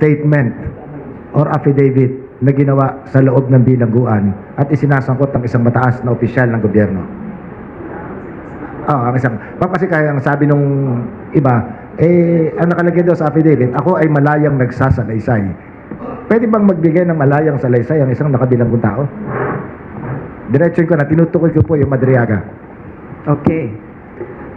statement or affidavit na ginawa sa loob ng bilangguan at isinasangkot ng isang mataas na opisyal ng gobyerno. Ang isang, kasi kaya ang sabi nung iba, ang nakalagay daw sa affidavit, ako ay malayang nagsasalaysay. Pwede bang magbigay ng malayang salaysay ang isang nakabilanggong tao? Diretso ko na, tinutukoy ko po yung Madriaga. Okay.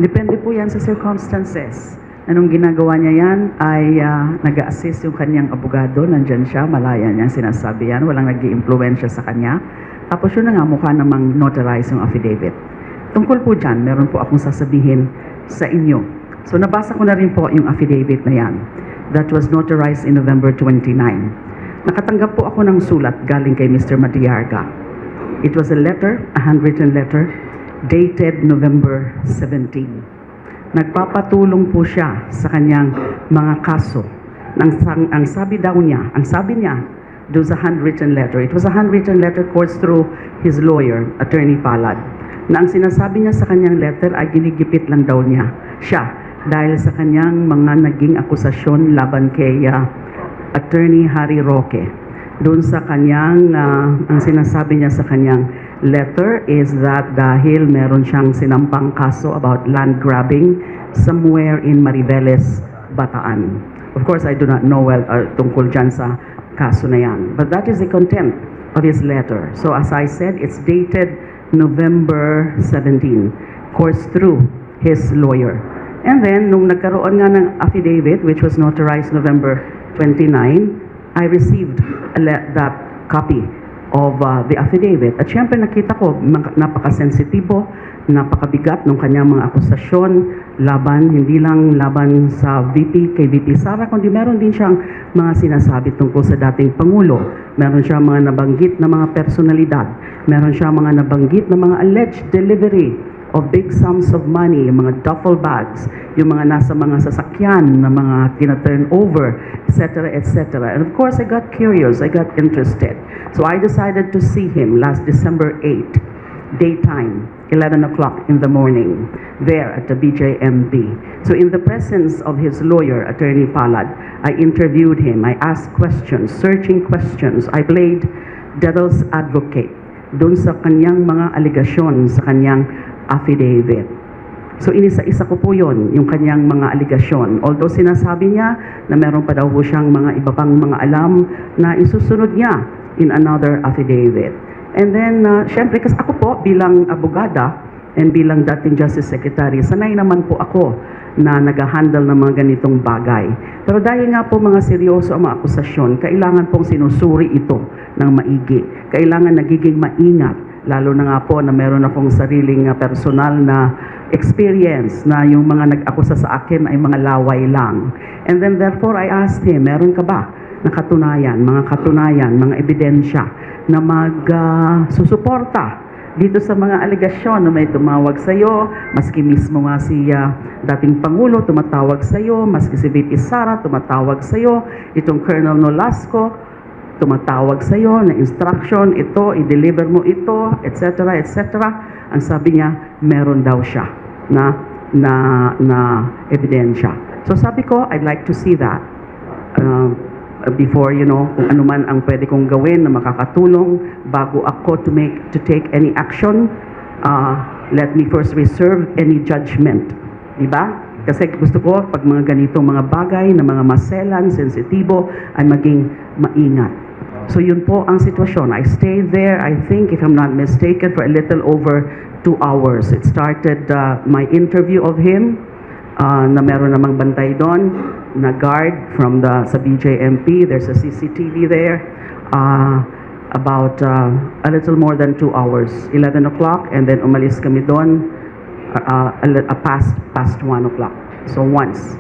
Depende po yan sa circumstances. Anong ginagawa niya yan ay nag-a-assist yung kanyang abogado, nandyan siya, malaya niyang sinasabi yan, walang nag-i-impluensya sa kanya. Tapos yun na nga, mukha namang notarize yung affidavit. Tungkol po dyan, meron po akong sasabihin sa inyo. So nabasa ko na rin po yung affidavit na yan. That was notarized in November 29. Nakatanggap po ako ng sulat galing kay Mr. Madriaga. It was a letter, a handwritten letter, dated November 17. Nagpapatulong po siya sa kanyang mga kaso. Ang sabi niya, doon sa handwritten letter, it was a handwritten letter course through his lawyer, Attorney Palad, na ang sinasabi niya sa kanyang letter ay ginigipit lang daw niya siya dahil sa kanyang mga naging akusasyon laban kay Attorney Harry Roque. Doon sa kanyang, ang sinasabi niya sa kanyang letter is that dahil meron siyang sinampang kaso about land grabbing somewhere in Mariveles, Bataan. Of course, I do not know well tungkol dyan sa kaso na yan. But that is the content of his letter. So as I said, it's dated November 17, course through his lawyer. And then, nung nagkaroon nga ng affidavit, which was notarized November 29, I received that copy of the affidavit. At syempre nakita ko, napakasensitibo, napakabigat ng kanyang mga akusasyon laban, hindi lang laban sa VP, kay VP Sara, kundi meron din siyang mga sinasabi tungkol sa dating Pangulo. Meron siyang mga nabanggit na mga personalidad. Meron siyang mga nabanggit na mga alleged delivery of big sums of money, yung mga duffel bags, yung mga nasa mga sasakyan na mga tina-turn over, etc., etc. And of course, I got curious, I got interested. So I decided to see him last December 8, daytime, 11 o'clock in the morning, there at the BJMP. So in the presence of his lawyer, Attorney Palad, I interviewed him, I asked questions, searching questions. I played devil's advocate doon sa kanyang mga aligasyon, sa kanyang affidavit. So inisa-isa ko po yun, yung kanyang mga aligasyon. Although sinasabi niya na meron pa daw po siyang mga iba pang mga alam na isusunod niya in another affidavit. And then, syempre, kasi ako po bilang abogada and bilang dating Justice Secretary, sanay naman po ako na nag-handle ng mga ganitong bagay. Pero dahil nga po mga seryoso ang mga akusasyon, kailangan pong sinusuri ito ng maigi. Kailangan nagiging maingat, lalo na nga po na meron akong sariling personal na experience na yung mga nag-akusa sa akin ay mga laway lang. And then therefore I asked him, meron ka ba na katunayan, mga ebidensya na magsusuporta dito sa mga alegasyon na may tumawag sa iyo, maski mismo nga si dating Pangulo tumatawag sa iyo, maski si VP Sara tumatawag sa iyo, itong Colonel Nolasco tumatawag sa iyo na instruction, ito, i-deliver mo ito, etc., etc. Ang sabi niya, meron daw siya na ebidensya. So sabi ko, I'd like to see that before, kung ano man ang pwede kong gawin na makakatulong bago ako to take any action. Let me first reserve any judgment. Diba? Kasi gusto ko, pag mga ganitong mga bagay na mga maselan, sensitibo, ay maging maingat. So yun po ang sitwasyon. I stayed there, I think, if I'm not mistaken, for a little over 2 hours. It started my interview of him, na meron namang bantay doon, na guard from sa BJMP. There's a CCTV there. About a little more than 2 hours, 11 o'clock, and then umalis kami doon past 1 o'clock. So once,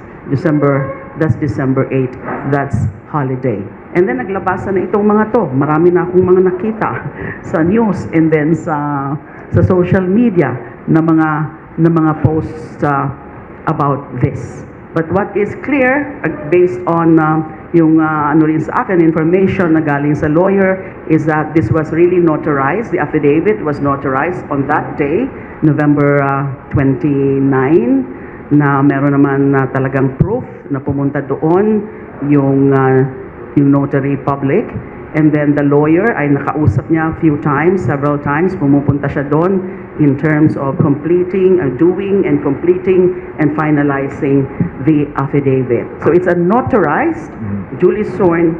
that's December 8, that's holiday. And then naglabasan na itong mga to. Marami na akong mga nakita sa news and then sa social media na mga posts about this. But what is clear, based on yung ano rin sa akin, information na galing sa lawyer, is that this was really notarized. The affidavit was notarized on that day, November 29, na meron naman talagang proof na pumunta doon yung yung notary public, and then the lawyer ay nakausap niya several times, pumupunta siya doon in terms of doing and completing and finalizing the affidavit. So it's a notarized, duly sworn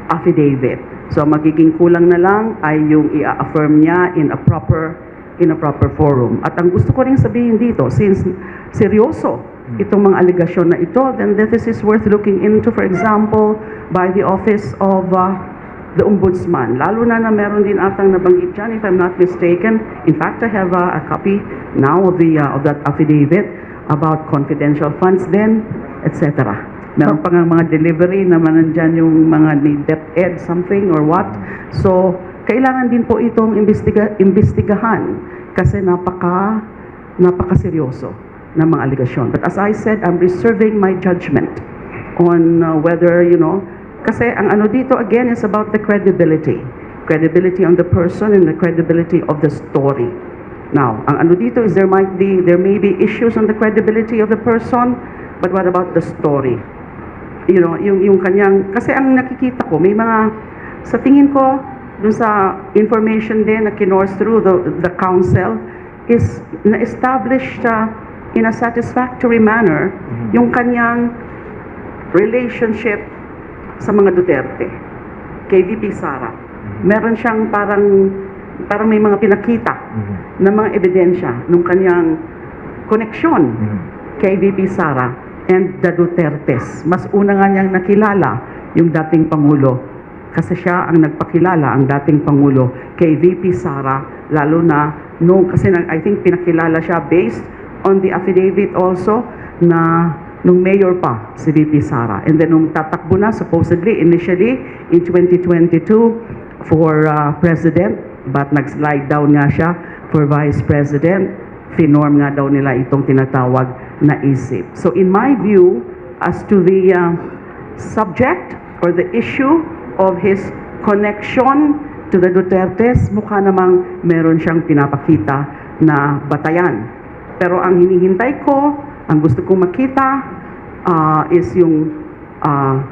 affidavit. So magiging kulang na lang ay yung i-affirm niya in a proper forum. At ang gusto ko ring sabihin dito, since seryoso itong mga allegation na ito, then this is worth looking into, for example, by the Office of the Ombudsman. Lalo na meron din atang nabanggit dyan, if I'm not mistaken. In fact, I have a copy now of that affidavit about confidential funds then, etc. Meron pa nga mga delivery naman nandyan yung mga need DepEd something or what. So, kailangan din po itong imbestigahan kasi napakaseryoso ng mga allegation. But as I said, I'm reserving my judgment on whether, kasi ang ano dito again is about the credibility. Credibility on the person and the credibility of the story. Now, ang ano dito is there may be issues on the credibility of the person, but what about the story? Yung kanyang, kasi ang nakikita ko, may mga, sa tingin ko, dun sa information din na kinors through the council, is na-established in a satisfactory manner yung kanyang relationship sa mga Duterte, kay VP Sara. Meron siyang parang may mga pinakita na mga ebidensya ng kanyang koneksyon kay VP Sara and the Dutertes. Mas una nga niyang nakilala yung dating Pangulo kasi siya ang nagpakilala, ang dating Pangulo, kay VP Sara, lalo na kasi I think pinakilala siya based on the affidavit also na nung mayor pa si VP Sara. And then nung tatakbo na supposedly initially in 2022 for president, but nag-slide down nga siya for vice president, finorm nga daw nila itong tinatawag na ISIP. So in my view, as to the subject or the issue of his connection to the Dutertes, mukha namang meron siyang pinapakita na batayan. Pero ang hinihintay ko, ang gusto kong makita is yung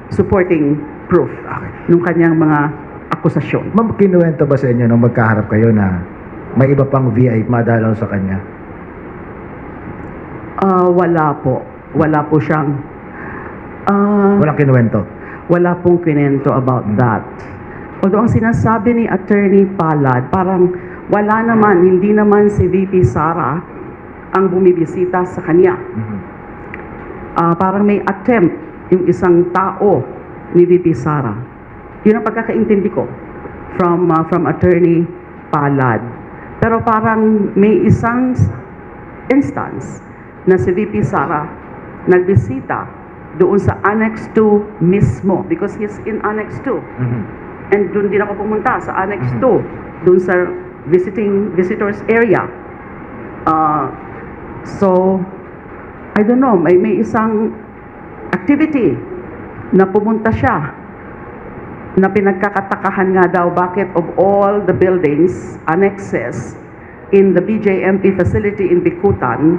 supporting proof ng kanyang mga akusasyon. Ma'am, kinuwento ba sa inyo nung magkaharap kayo na may iba pang VIP madalaw sa kanya? Wala po. Wala po siyang Walang kinuwento? wala pong kwento about that. Although ang sinasabi ni Attorney Palad, parang wala naman, hindi naman si VP Sara ang bumibisita sa kanya. Parang may attempt yung isang tao ni VP Sara. Yun ang pagkakaintindi ko from Attorney Palad. Pero parang may isang instance na si VP Sara nagbisita doon sa Annex 2 mismo because he's in Annex 2. And doon din ako pumunta sa Annex 2, doon sa visitors area. So, I don't know, may isang activity na pumunta siya na pinagkakatakahan nga daw bakit of all the buildings, annexes in the BJMP facility in Bicutan,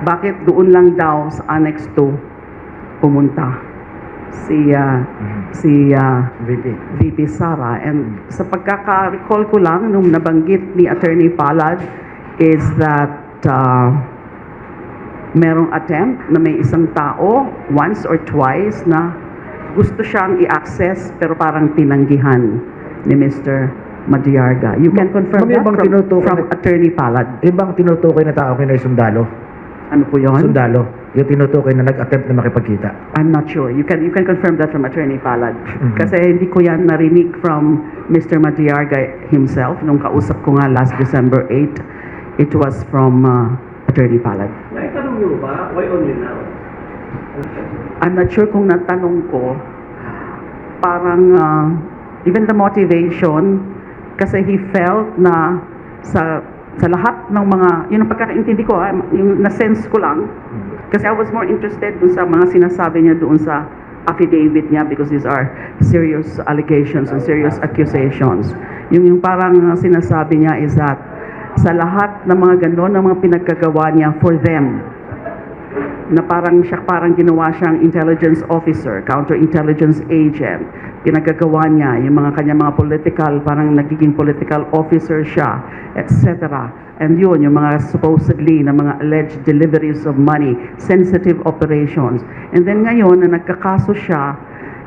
bakit doon lang daw sa Annex 2 pumunta si VP Sara. And sa pagkaka-recall ko lang nung nabanggit ni Attorney Palad is that merong attempt na may isang tao once or twice na gusto siyang i-access pero parang tinanggihan ni Mr. Madiarga. You can confirm that from Attorney Palad. Ibang tinutukoy na tao kayo na sundalo? Ano po yun? Sundalo. Yung tinutukoy na nag-attempt na makipagkita. I'm not sure. You can confirm that from Attorney Palad. Kasi hindi ko yan narinig from Mr. Madiarga himself. Nung kausap ko nga last December 8, it was from Attorney Palad. Naitanong niyo ba? Why only now? I'm not sure kung natanong ko. Parang even the motivation, kasi he felt na sa lahat ng mga, yun ang pagkakaintindi ko, yung na-sense ko lang, kasi I was more interested dun sa mga sinasabi niya doon sa affidavit niya because these are serious allegations and serious accusations. Yung parang sinasabi niya is that sa lahat ng mga gano'n, ng mga pinagkagawa niya for them, na parang ginawa siyang intelligence officer, counterintelligence agent. Pinagagawa niya yung mga kanya mga political, parang nagiging political officer siya, etc. And yun, yung mga supposedly na mga alleged deliveries of money, sensitive operations. And then ngayon, na nagkakaso siya,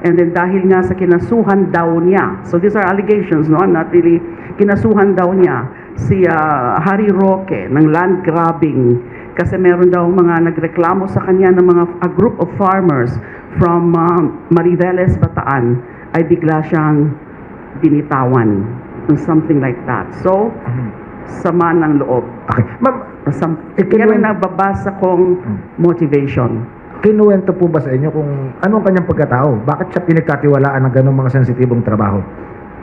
and then dahil nga sa kinasuhan daw niya, so these are allegations, no? I'm not really, kinasuhan daw niya si Harry Roque ng land grabbing kasi meron daw mga nagreklamo sa kanya ng a group of farmers from Mariveles, Bataan, ay bigla siyang binitawan, something like that. So, sama ng loob. Okay. Ma'am, Yan ang nababasa kong motivation. kinuwento po ba sa inyo kung anong kanyang pagkatao? Bakit siya pinagkatiwalaan ng ganong mga sensitibong trabaho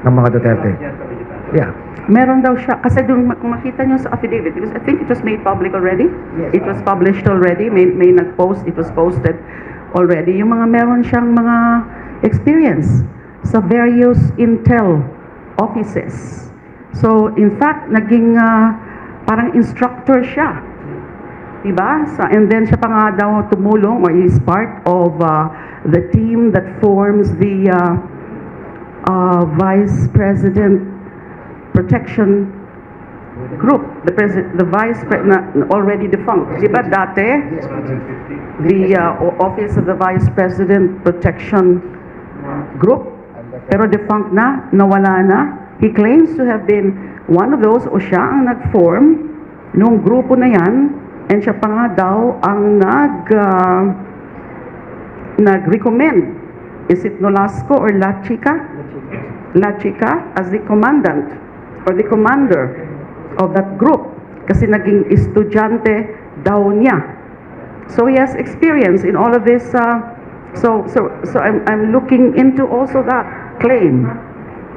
ng mga Duterte? Yeah. Meron daw siya, kasi kung makita nyo sa affidavit, because I think it was made public already. Yes, It was published already, may nag-post, it was posted already. Yung mga meron siyang mga experience sa various intel offices. So, in fact, naging parang instructor siya. Diba? And then siya pa nga daw tumulong or is part of the team that forms the Vice President Protection Group. The Vice President, already defunct. Diba dati? The Office of the Vice President Protection Group. Pero defunct na, nawala na. He claims to have been one of those, o siya ang nag-form nung grupo na yan, and siya pa nga daw ang nag-recommend. Is it Nolasco or La Chica? La Chica as the commandant or the commander of that group. Kasi naging estudyante daw niya. So he has experience in all of this. So I'm looking into also that claim.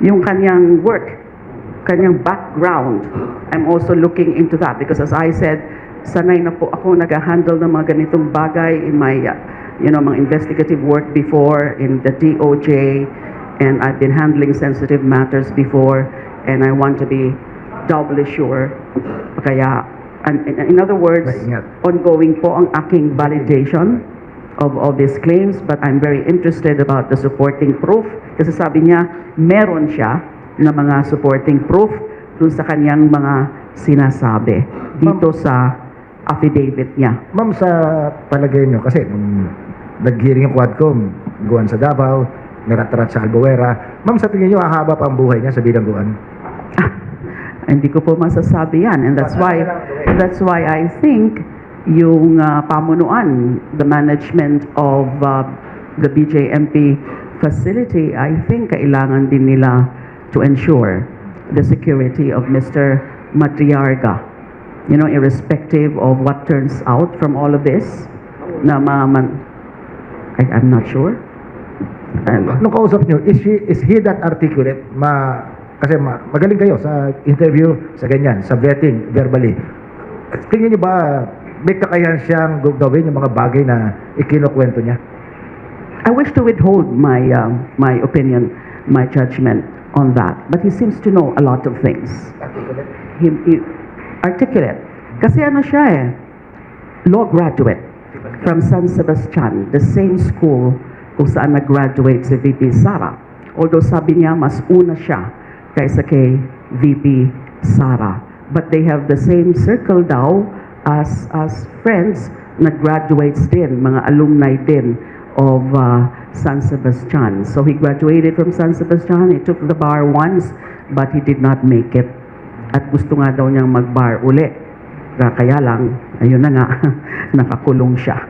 Yung kanyang work, kanyang background. I'm also looking into that because as I said, sanay na po ako nag-handle ng mga ganitong bagay in my, mga investigative work before in the DOJ, and I've been handling sensitive matters before, and I want to be doubly sure. Kaya, in other words, Maingat. ongoing po ang aking validation of these claims, but I'm very interested about the supporting proof. Kasi sabi niya, meron siya na mga supporting proof dun sa kanyang mga sinasabi dito sa affidavit niya. Ma'am, sa palagay nyo, kasi nung nag-hearing yung Quadcom, guwan sa Davao, narat-rat sa Albuera, ma'am, sa tingin nyo, ahaba pa ang buhay niya sa bilangguan? Hindi ko po masasabi yan, and that's why I think yung pamunuan, the management of the BJMP facility, I think kailangan din nila to ensure the security of Mr. Matriarga. Irrespective of what turns out from all of this, I'm not sure. Nung kausap nyo, is he that articulate? Kasi magaling kayo sa interview, sa ganyan, sa vetting, verbally. Tingin nyo ba, may kakayahan siyang gawin yung mga bagay na ikinukwento niya? I wish to withhold my opinion, my judgment on that. But he seems to know a lot of things. He articulate. Kasi siya law graduate from San Sebastian, the same school kung saan nag-graduate si VP Sara. Although sabi niya, mas una siya kaysa kay VP Sara. But they have the same circle daw as friends, nag-graduates din, mga alumni din of San Sebastian. So he graduated from San Sebastian, he took the bar once, but he did not make it. At gusto nga daw niyang mag-bar uli. Kaya lang, ayun na nga, nakakulong siya.